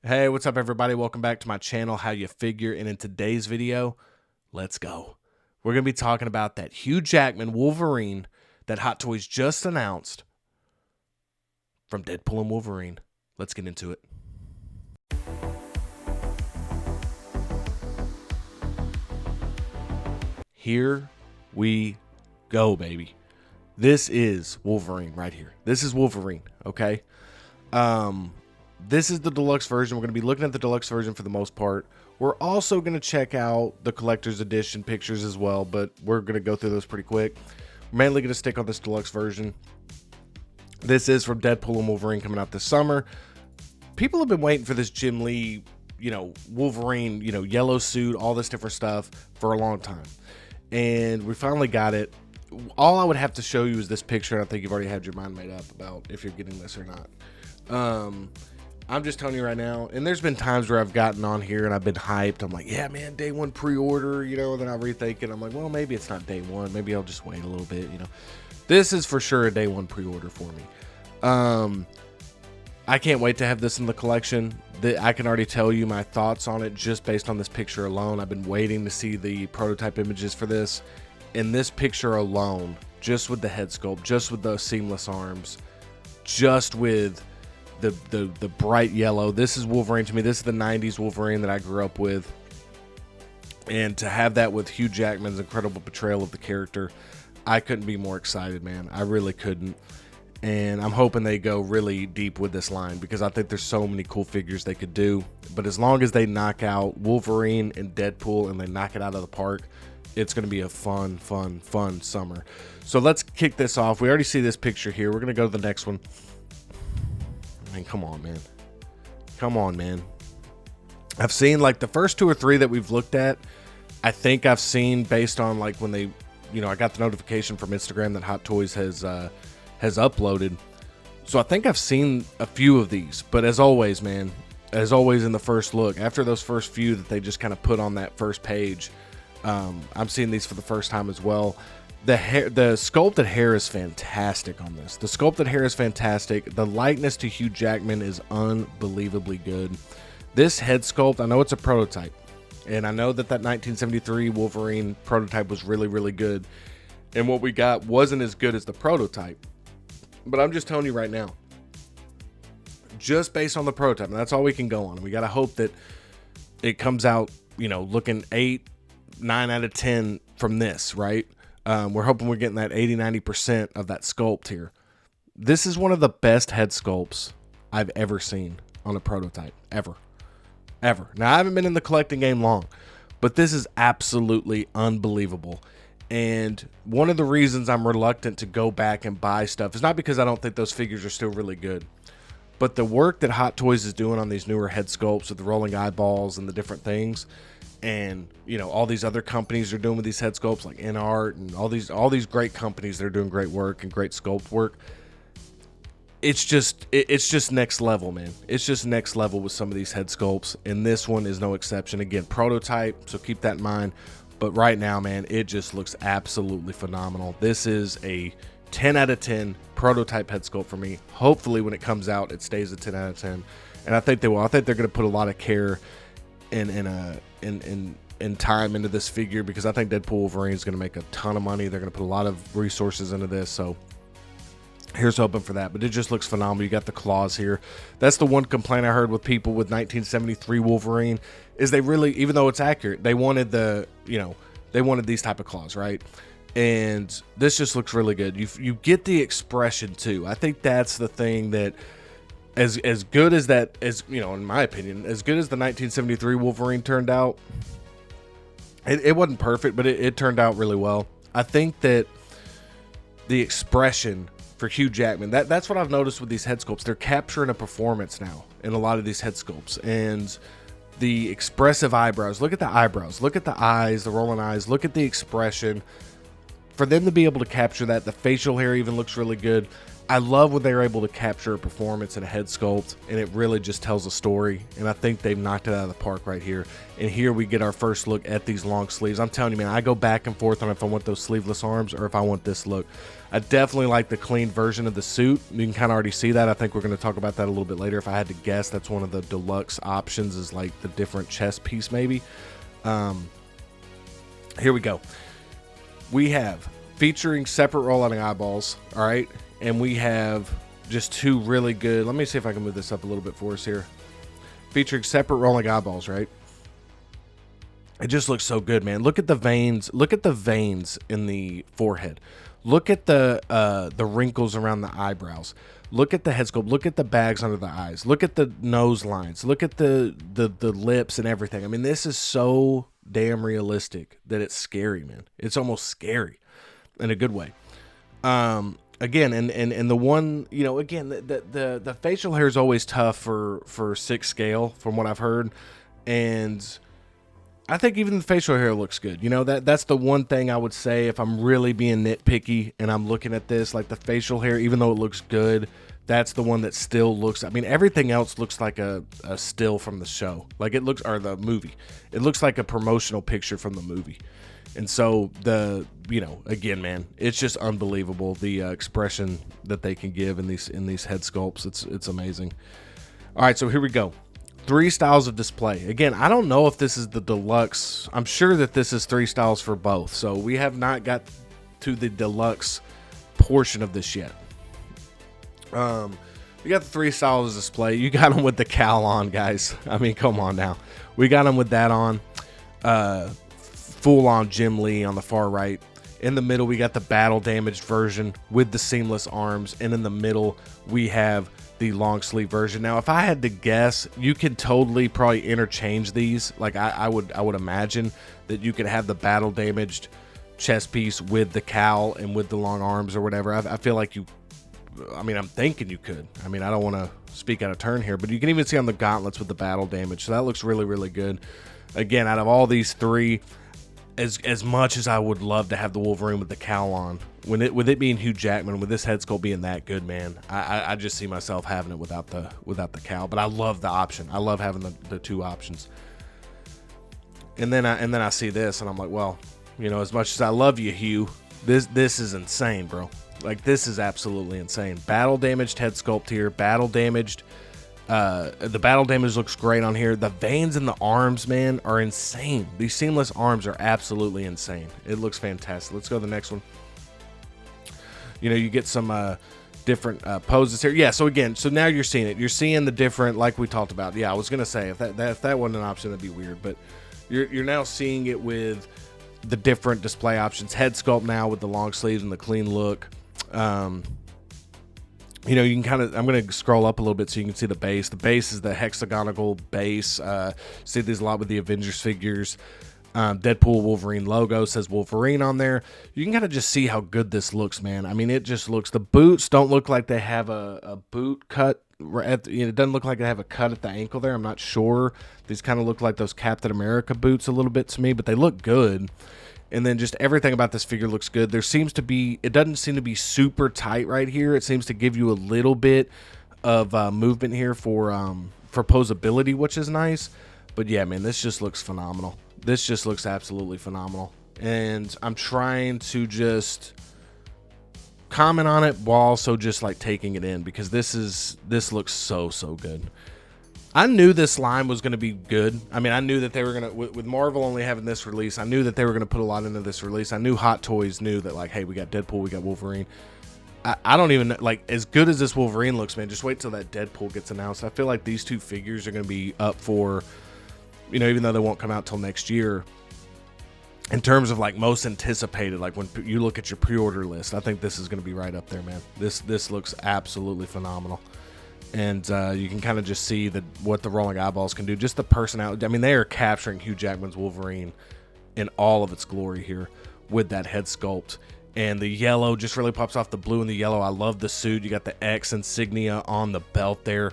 Hey, what's up everybody? Welcome back to my channel, How You Figure, and in today's video, let's go. We're going to be talking about that Hugh Jackman Wolverine that Hot Toys just announced from Deadpool and Wolverine. Let's get into it. Here we go, baby. This is Wolverine right here. This is Wolverine, okay? This is the deluxe version. We're going to be looking at the deluxe version for the most part. We're also going to check out the collector's edition pictures as well, but we're going to go through those pretty quick. We're mainly going to stick on this deluxe version. This is from Deadpool and Wolverine coming out this summer. People have been waiting for this Jim Lee, Wolverine, yellow suit, all this different stuff for a long time. And we finally got it. All I would have to show you is this picture, and I think you've already had your mind made up about if you're getting this or not. I'm just telling you right now, and there's been times where I've gotten on here and I've been hyped. I'm like, yeah, man, day one pre-order, then I rethink it. I'm like, well, maybe it's not day one. Maybe I'll just wait a little bit, This is for sure a day one pre-order for me. I can't wait to have this in the collection. I can already tell you my thoughts on it just based on this picture alone. I've been waiting to see the prototype images for this. In this picture alone, just with the head sculpt, just with the seamless arms, just with the bright yellow. This is Wolverine to me. This is the 90s Wolverine that I grew up with. And to have that with Hugh Jackman's incredible portrayal of the character, I couldn't be more excited, man. I really couldn't. And I'm hoping they go really deep with this line because I think there's so many cool figures they could do. But as long as they knock out Wolverine and Deadpool and they knock it out of the park, it's going to be a fun summer. So let's kick this off. We already see this picture here. We're going to go to the next one. I mean, come on, man. Come on, man. I've seen like the first two or three that we've looked at. I think I've seen based on like when they, I got the notification from Instagram that Hot Toys has uploaded. So I think I've seen a few of these. But as always, man, as always in the first look, after those first few that they just kind of put on that first page, I'm seeing these for the first time as well. The sculpted hair is fantastic on this. The sculpted hair is fantastic. The likeness to Hugh Jackman is unbelievably good. This head sculpt, I know it's a prototype, and I know that 1973 Wolverine prototype was really good, and what we got wasn't as good as the prototype. But I'm just telling you right now, just based on the prototype, and that's all we can go on. We got to hope that it comes out, looking 8, 9 out of 10 from this, right? We're hoping we're getting that 80-90% of that sculpt here. This is one of the best head sculpts I've ever seen on a prototype, ever. Now, I haven't been in the collecting game long, but this is absolutely unbelievable. And one of the reasons I'm reluctant to go back and buy stuff is not because I don't think those figures are still really good, but the work that Hot Toys is doing on these newer head sculpts with the rolling eyeballs and the different things, and all these other companies are doing with these head sculpts like InArt and all these great companies that are doing great work and great sculpt work. It's just next level, man. It's just next level with some of these head sculpts, and this one is no exception. Again, prototype, so keep that in mind. But right now, man, it just looks absolutely phenomenal. This is a 10 out of 10 prototype head sculpt for me. Hopefully when it comes out, it stays a 10 out of 10, and I think they will. I think they're going to put a lot of care in time into this figure, because I think Deadpool Wolverine is going to make a ton of money. They're going to put a lot of resources into this, so here's hoping for that. But it just looks phenomenal. You got the claws here. That's the one complaint I heard with people with 1973 Wolverine, is they really, even though it's accurate, they wanted they wanted these type of claws, right? And this just looks really good. You get the expression too. I think that's the thing that, as good as that, in my opinion, as good as the 1973 Wolverine turned out, it wasn't perfect, but it turned out really well. I think that the expression for Hugh Jackman, that's what I've noticed with these head sculpts. They're capturing a performance now in a lot of these head sculpts, and the expressive eyebrows. Look at the eyebrows. Look at the eyes, the rolling eyes. Look at the expression. For them to be able to capture that, the facial hair even looks really good. I love when they're able to capture a performance and a head sculpt, and it really just tells a story. And I think they've knocked it out of the park right here. And here we get our first look at these long sleeves. I'm telling you, man, I go back and forth on if I want those sleeveless arms or if I want this look. I definitely like the clean version of the suit. You can kind of already see that. I think we're going to talk about that a little bit later. If I had to guess, that's one of the deluxe options, is like the different chest piece maybe. Here we go. We have featuring separate rolling eyeballs, all right? And we have just two really good, let me see if I can move this up a little bit for us here. Featuring separate rolling eyeballs, right? It just looks so good, man. Look at the veins. Look at the veins in the forehead. Look at the wrinkles around the eyebrows. Look at the head sculpt. Look at the bags under the eyes. Look at the nose lines. Look at the lips and everything. I mean, this is so damn realistic that it's scary, man. It's almost scary in a good way. Again, and the one, you know, again, the facial hair is always tough for 6 scale from what I've heard. And I think even the facial hair looks good. You know, that's the one thing I would say if I'm really being nitpicky and I'm looking at this, like the facial hair, even though it looks good, that's the one that still looks, I mean, everything else looks like a still from the show. Like it looks, or the movie. It looks like a promotional picture from the movie. And so you know, again, man, it's just unbelievable, the expression that they can give in these head sculpts. It's amazing. All right, so here we go. 3 styles of display. Again, I don't know if this is the deluxe. I'm sure that this is 3 styles for both. So we have not got to the deluxe portion of this yet. We got the 3 styles of display. You got them with the cowl on, guys. I mean, come on now. We got them with that on. Full on Jim Lee on the far right. In the middle, we got the battle damaged version with the seamless arms. And in the middle, we have the long sleeve version. Now, if I had to guess, you could totally probably interchange these. Like I would imagine that you could have the battle damaged chest piece with the cowl and with the long arms or whatever. I feel like I mean, I'm thinking you could. I mean, I don't want to speak out of turn here, but you can even see on the gauntlets with the battle damage. So that looks really, really good. Again, out of all these 3, as much as I would love to have the Wolverine with the cowl on, with it being Hugh Jackman, with this head sculpt being that good, man, I just see myself having it without the cowl. But I love the option. I love having the 2 options. And then I see this, and I'm like, well, you know, as much as I love you, Hugh, this is insane, bro. Like, this is absolutely insane. Battle damaged head sculpt here. Battle damaged. The battle damage looks great on here. The veins in the arms, man, are insane. These seamless arms are absolutely insane. It looks fantastic. Let's go to the next one. You know, you get some different poses here. Yeah, so again, so now you're seeing it. You're seeing the different, like we talked about. Yeah, I was going to say, if that wasn't an option, that'd be weird. But you're now seeing it with the different display options. Head sculpt now with the long sleeves and the clean look. You know, you can kind of, I'm going to scroll up a little bit so you can see the base. The base is the hexagonal base. See these a lot with the Avengers figures. Deadpool Wolverine logo says Wolverine on there. You can kind of just see how good this looks, man. I mean, it just looks, the boots don't look like they have a boot cut. It doesn't look like they have a cut at the ankle there. I'm not sure. These kind of look like those Captain America boots a little bit to me, but they look good. And then just everything about this figure looks good. There seems to be, it doesn't seem to be super tight right here. It seems to give you a little bit of movement here for posability, which is nice. But yeah, man, this just looks phenomenal. This just looks absolutely phenomenal. And I'm trying to just comment on it while also just like taking it in, because this looks so good. I knew this line was going to be good. I mean, I knew that they were going to, with Marvel only having this release, I knew that they were going to put a lot into this release. I knew Hot Toys knew that, like, hey, we got Deadpool, we got Wolverine. I don't even, like, as good as this Wolverine looks, man, just wait till that Deadpool gets announced. I feel like these 2 figures are going to be up for, you know, even though they won't come out till next year, in terms of, like, most anticipated, like, when you look at your pre-order list, I think this is going to be right up there, man. This looks absolutely phenomenal. And you can kind of just see what the rolling eyeballs can do. Just the personality. I mean, they are capturing Hugh Jackman's Wolverine in all of its glory here with that head sculpt. And the yellow just really pops off the blue and the yellow. I love the suit. You got the X insignia on the belt there.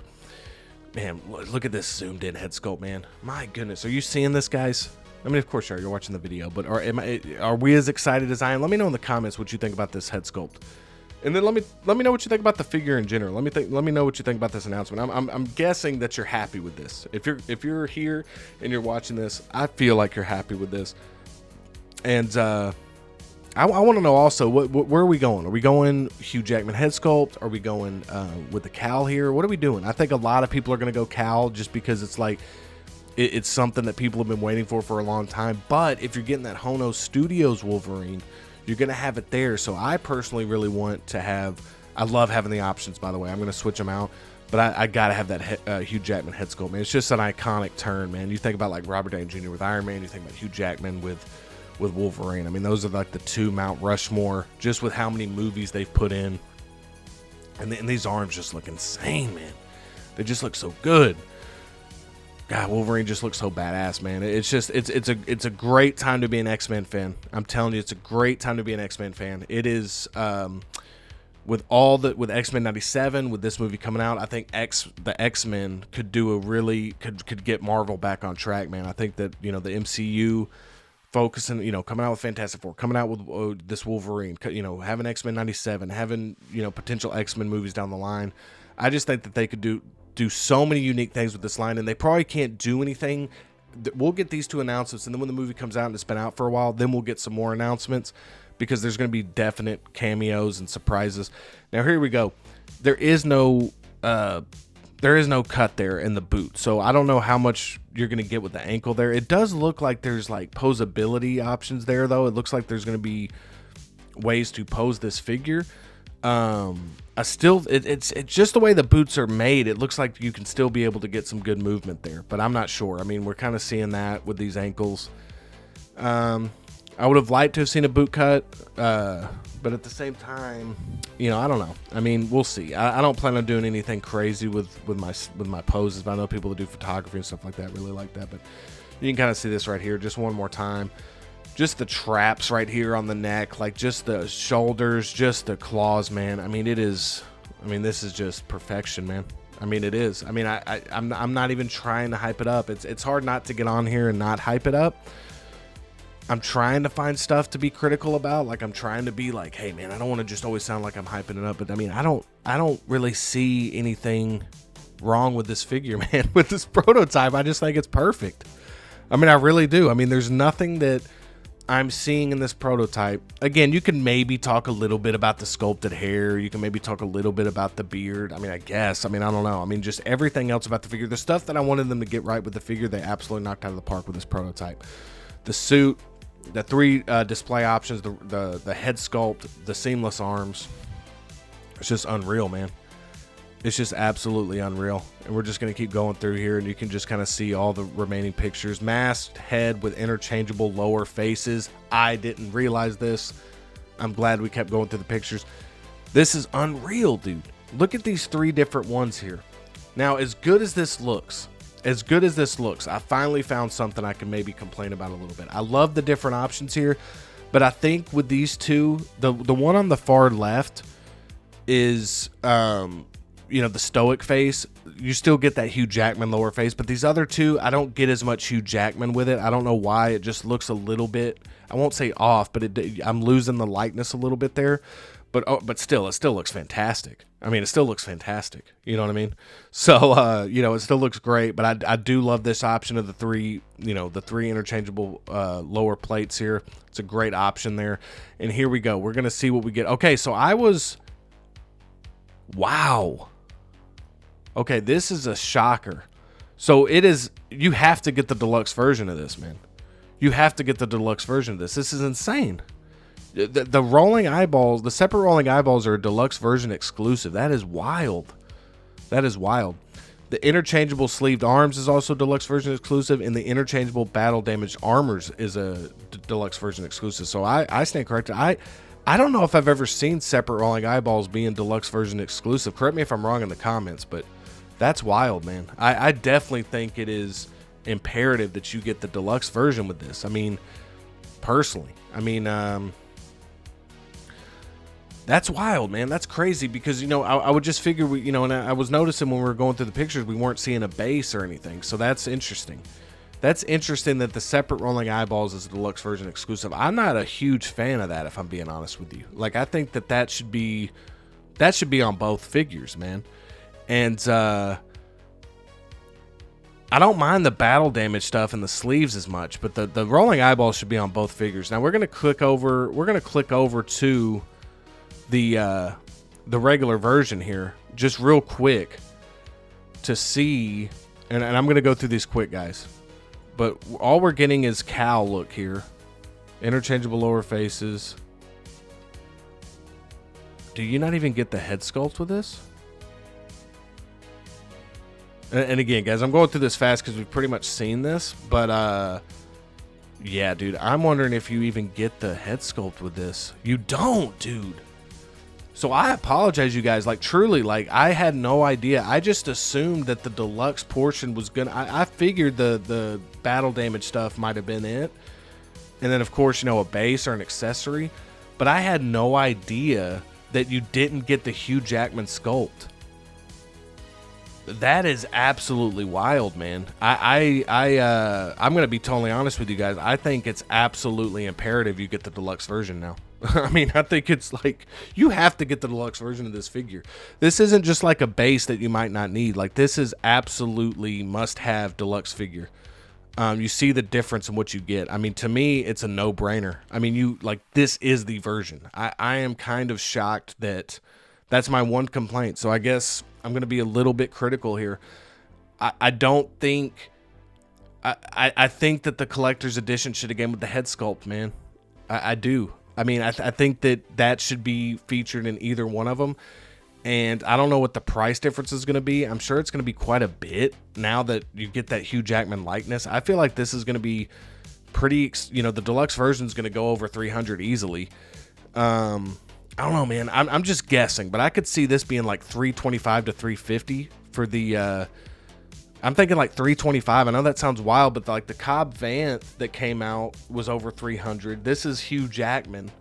Man, look at this zoomed in head sculpt, man. My goodness. Are you seeing this, guys? I mean, of course you are. You're watching the video. But are we as excited as I am? Let me know in the comments what you think about this head sculpt. And then let me know what you think about the figure in general. Let me know what you think about this announcement. I'm guessing that you're happy with this. If you're here and you're watching this, I feel like you're happy with this. And I want to know also where are we going? Are we going Hugh Jackman head sculpt? Are we going with the Cal here? What are we doing? I think a lot of people are going to go Cal just because it's like it's something that people have been waiting for a long time. But if you're getting that Hot Studios Wolverine, you're going to have it there. So I personally really want to have, I love having the options, by the way. I'm going to switch them out. But I got to have that Hugh Jackman head sculpt, man. It's just an iconic turn, man. You think about like Robert Downey Jr. with Iron Man. You think about Hugh Jackman with Wolverine. I mean, those are like the two Mount Rushmore, just with how many movies they've put in. And these arms just look insane, man. They just look so good. God, Wolverine just looks so badass, man. It's just it's a great time to be an X-Men fan. I'm telling you, it's a great time to be an X-Men fan. It is with X-Men 97, with this movie coming out, I think the X-Men could do a really could get Marvel back on track, man. I think that, you know, the MCU focusing, you know, coming out with Fantastic Four, coming out with this Wolverine, you know, having X-Men 97, having, you know, potential X-Men movies down the line. I just think that they could do so many unique things with this line, and they probably can't do anything. We'll get these two announcements, and then when the movie comes out and it's been out for a while, then we'll get some more announcements, because there's going to be definite cameos and surprises. Now here we go. There is no cut there in the boot, so I don't know how much you're going to get with the ankle there. It does look like there's like posability options there, though. It looks like there's going to be ways to pose this figure. It's just the way the boots are made. It looks like you can still be able to get some good movement there, but I'm not sure. I mean, we're kind of seeing that with these ankles. I would have liked to have seen a boot cut, but at the same time, you know, I don't know. I mean, we'll see. I don't plan on doing anything crazy with my poses, but I know people that do photography and stuff like that really like that. But you can kind of see this right here, just one more time. Just the traps right here on the neck, like just the shoulders, just the claws, man. I mean, this is just perfection, man. I mean, it is. I mean, I'm not even trying to hype it up. It's hard not to get on here and not hype it up. I'm trying to find stuff to be critical about. Like, I'm trying to be like, hey, man, I don't want to just always sound like I'm hyping it up. But I mean, I don't really see anything wrong with this figure, man. With this prototype, I just think it's perfect. I mean, I really do. I mean, there's nothing that I'm seeing in this prototype. Again, you can maybe talk a little bit about the sculpted hair. You can maybe talk a little bit about the beard. I mean, I guess. I mean, I don't know. I mean, just everything else about the figure. The stuff that I wanted them to get right with the figure, they absolutely knocked out of the park with this prototype. The suit, the three display options, the head sculpt, the seamless arms. It's just unreal, man. It's just absolutely unreal. And we're just going to keep going through here, and you can just kind of see all the remaining pictures. Masked head with interchangeable lower faces. I didn't realize this. I'm glad we kept going through the pictures. This is unreal, dude. Look at these three different ones here. Now, as good as this looks, I finally found something I can maybe complain about a little bit. I love the different options here, but I think with these two, the one on the far left is you know, the stoic face. You still get that Hugh Jackman lower face, but these other two, I don't get as much Hugh Jackman with it. I don't know why. It just looks a little bit, I won't say off, but I'm losing the likeness a little bit there. But still, it still looks fantastic. I mean, it still looks fantastic. You know what I mean? So, you know, it still looks great, but I do love this option of the three interchangeable lower plates here. It's a great option there. And here we go. We're going to see what we get. Okay, so wow. Okay, this is a shocker. So you have to get the deluxe version of this, man. You have to get the deluxe version of this. This is insane. The rolling eyeballs, the separate rolling eyeballs are a deluxe version exclusive. That is wild. That is wild. The interchangeable sleeved arms is also deluxe version exclusive, and the interchangeable battle damaged armors is a deluxe version exclusive. So I stand corrected. I don't know if I've ever seen separate rolling eyeballs being deluxe version exclusive. Correct me if I'm wrong in the comments, but that's wild, man. I definitely think it is imperative that you get the deluxe version with this. I mean, personally, that's wild, man. That's crazy because, you know, I would just figure, and I was noticing when we were going through the pictures, we weren't seeing a base or anything. So that's interesting. That's interesting that the separate rolling eyeballs is a deluxe version exclusive. I'm not a huge fan of that, if I'm being honest with you. Like, I think that should be That should be on both figures, man. And I don't mind the battle damage stuff in the sleeves as much, but the rolling eyeballs should be on both figures. Now we're gonna click over. We're gonna click over to the regular version here, just real quick, to see. And I'm gonna go through these quick, guys. But all we're getting is cow look here, interchangeable lower faces. Do you not even get the head sculpt with this? And again, guys, I'm going through this fast because we've pretty much seen this, but yeah, dude, I'm wondering if you even get the head sculpt with this. You don't, dude. So I apologize, you guys. Like, truly, like, I had no idea. I just assumed that the deluxe portion was gonna. I figured the battle damage stuff might have been it, and then of course, you know, a base or an accessory. But I had no idea that you didn't get the Hugh Jackman sculpt. That is absolutely wild, man. I'm gonna be totally honest with you guys. I think it's absolutely imperative you get the deluxe version now. I mean, I think it's like you have to get the deluxe version of this figure. This isn't just like a base that you might not need. Like, this is absolutely must-have deluxe figure. You see the difference in what you get. I mean, to me, it's a no-brainer. I mean, this is the version. I am kind of shocked that that's my one complaint. So I guess I'm going to be a little bit critical here. I don't think... I think that the collector's edition should have came with the head sculpt, man. I do. I mean, I think that should be featured in either one of them. And I don't know what the price difference is going to be. I'm sure it's going to be quite a bit now that you get that Hugh Jackman likeness. I feel like this is going to be pretty, you know, the deluxe version is going to go over 300 easily. I don't know, man. I'm just guessing, but I could see this being like 325 to 350 for the, I'm thinking like 325. I know that sounds wild, but like the Cobb Vanth that came out was over 300. This is Hugh Jackman.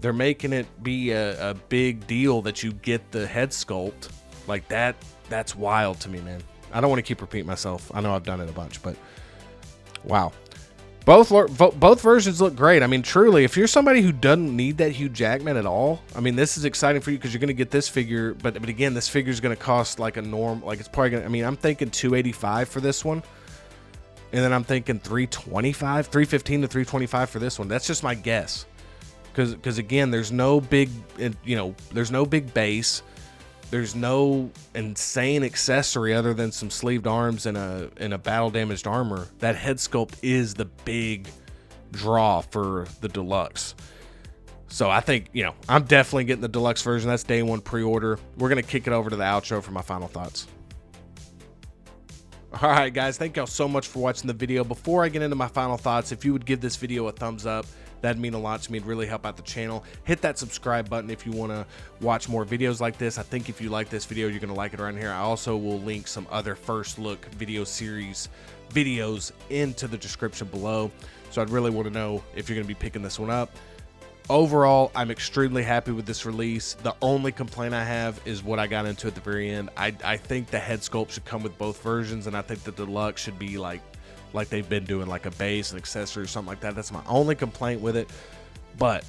They're making it be a big deal that you get the head sculpt. Like, that's wild to me, man. I don't want to keep repeating myself. I know I've done it a bunch, but wow. Both versions look great. I mean, truly, if you're somebody who doesn't need that Hugh Jackman at all, I mean, this is exciting for you because you're going to get this figure. But again, this figure is going to cost like a norm. Like, it's probably going to, I mean, I'm thinking $285 for this one. And then I'm thinking $325, $315 to $325 for this one. That's just my guess. Because again, there's no big, you know, there's no big base. There's no insane accessory other than some sleeved arms and a battle damaged armor. That head sculpt is the big draw for the deluxe. So I think, you know, I'm definitely getting the deluxe version. That's day one pre-order. We're going to kick it over to the outro for my final thoughts. All right, guys, thank y'all so much for watching the video. Before I get into my final thoughts, if you would give this video a thumbs up, that'd mean a lot to me. It'd really help out the channel. Hit that subscribe button if you want to watch more videos like this. I think if you like this video, you're going to like it around here. I also will link some other first look video series videos into the description below. So I'd really want to know if you're going to be picking this one up. Overall, I'm extremely happy with this release. The only complaint I have is what I got into at the very end. I think the head sculpt should come with both versions, and I think the deluxe should be like they've been doing, like a base, an accessory, or something like that. That's my only complaint with it. But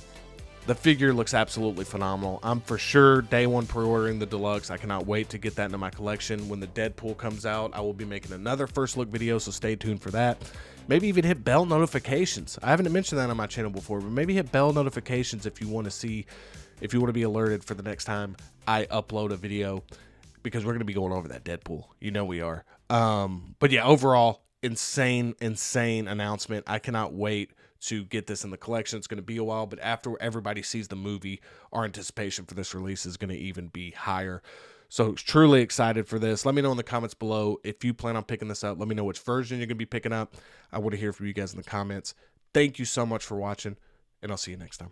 the figure looks absolutely phenomenal. I'm for sure day one pre-ordering the deluxe. I cannot wait to get that into my collection. When the Deadpool comes out, I will be making another first look video, so stay tuned for that. Maybe even hit bell notifications. I haven't mentioned that on my channel before, but maybe hit bell notifications if you want to see, if you want to be alerted for the next time I upload a video, because we're going to be going over that Deadpool. You know we are. But yeah, overall, insane announcement. I cannot wait to get this in the collection. It's going to be a while, but after everybody sees the movie, our anticipation for this release is going to even be higher. So truly excited for this. Let me know in the comments below if you plan on picking this up. Let me know which version you're going to be picking up. I want to hear from you guys in the comments. Thank you so much for watching, and I'll see you next time.